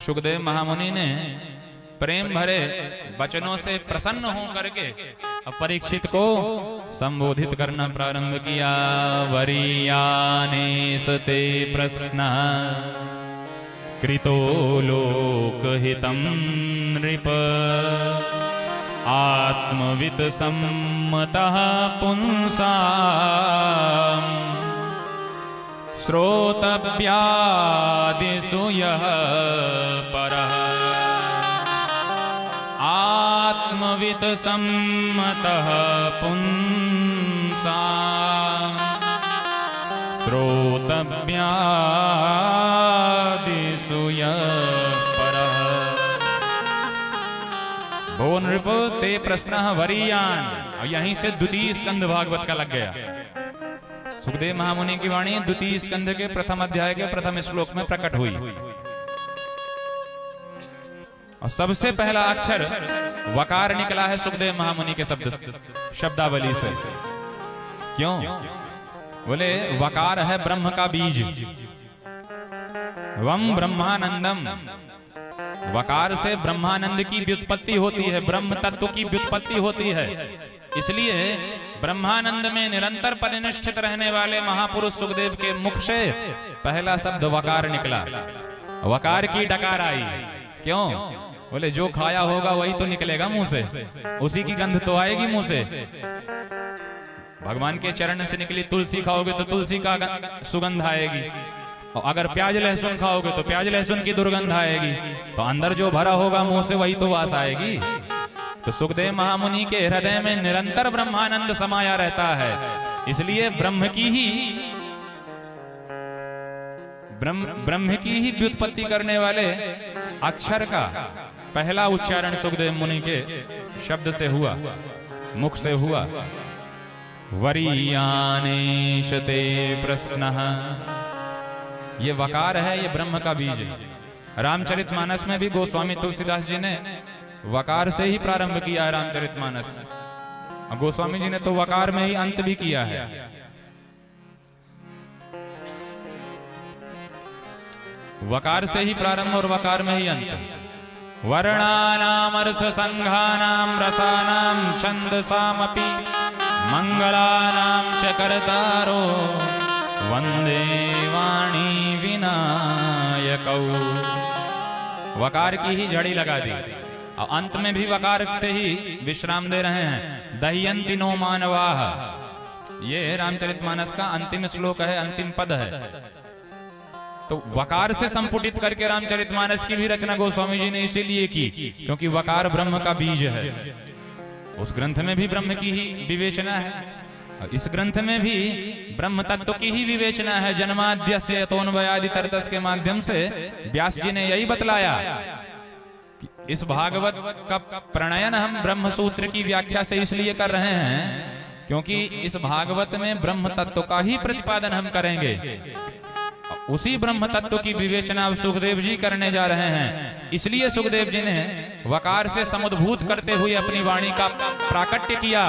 सुखदेव महामुनि ने प्रेम भरे वचनों से प्रसन्न हो करके परीक्षित को संबोधित करना प्रारंभ किया। वरीयाने सते प्रश्न कृतो लोकहितं नृप आत्मवित् सम्मतः पुंसाम् श्रोतव्यादिषु यः परः आत्मवित् सम्मतः पुंसाम् श्रोतव्यादिषु यः परः। भो नृप ते प्रश्नः वरीयान। और यहीं से द्वितीय स्कंद भागवत का लग गया। सुखदेव महामुनि की वाणी द्वितीय स्कंद के प्रथम अध्याय के प्रथम श्लोक में प्रकट हुई। और सबसे पहला अक्षर वकार निकला है सुखदेव महामुनि के शब्दावली से। क्यों? बोले वकार है ब्रह्म का बीज। वम ब्रह्मानंदम। वकार से ब्रह्मानंद की व्युत्पत्ति होती है, ब्रह्म तत्व की व्युत्पत्ति होती है। इसलिए ब्रह्मानंद में निरंतर परिनिष्ठित रहने वाले महापुरुष सुखदेव के मुख से पहला शब्द वकार निकला। वकार की डकार आई। क्यों? बोले जो खाया होगा वही तो निकलेगा मुंह से, उसी की गंध तो आएगी मुंह से। भगवान के चरण से निकली तुलसी खाओगे तो तुलसी का सुगंध आएगी, और अगर प्याज लहसुन खाओगे तो प्याज लहसुन की दुर्गंध आएगी। तो अंदर जो भरा होगा मुंह से वही तो वास आएगी। तो सुखदेव महामुनि के हृदय में निरंतर ब्रह्मानंद समाया रहता है। इसलिए ब्रह्म की ही व्युत्पत्ति करने वाले अक्षर का पहला उच्चारण सुखदेव मुनि के शब्द से हुआ, मुख से हुआ। वरीयाने शते प्रश्नः। ये वकार है, ये ब्रह्म का बीज है। रामचरितमानस में भी गोस्वामी तुलसीदास जी ने वकार से ही प्रारंभ किया है रामचरितमानस। गोस्वामी जी ने तो वकार में ही अंत भी किया है। वकार से ही प्रारंभ और वकार में ही अंत। वर्णानाम अर्थ संघानाम रसानाम छंदसामपि मंगलानाम च कर्तारो वंदे वाणी विनायकौ। वकार की ही जड़ी लगा दी और अंत में भी वकार से ही विश्राम दे रहे हैं। दह्यन्ति नो मानवाः। ये रामचरितमानस का अंतिम श्लोक है, अंतिम पद है। तो वकार से संपुटित करके रामचरितमानस की भी रचना गोस्वामी जी ने इसीलिए की क्योंकि वकार ब्रह्म का बीज है। उस ग्रंथ में भी ब्रह्म की ही विवेचना है और इस ग्रंथ में भी ब्रह्म तत्व की ही विवेचना है। जन्माद्यस्य यतोऽन्वयादितरतस् के माध्यम से व्यास जी ने यही बतलाया कि इस भागवत का प्रणयन हम ब्रह्म सूत्र की व्याख्या से इसलिए कर रहे हैं क्योंकि इस भागवत में ब्रह्म तत्व का ही प्रतिपादन हम करेंगे। उसी ब्रह्म तत्व की विवेचना अब सुखदेव जी करने जा रहे हैं। इसलिए सुखदेव जी ने वकार से समुद्भूत करते हुए अपनी वाणी का प्राकट्य किया।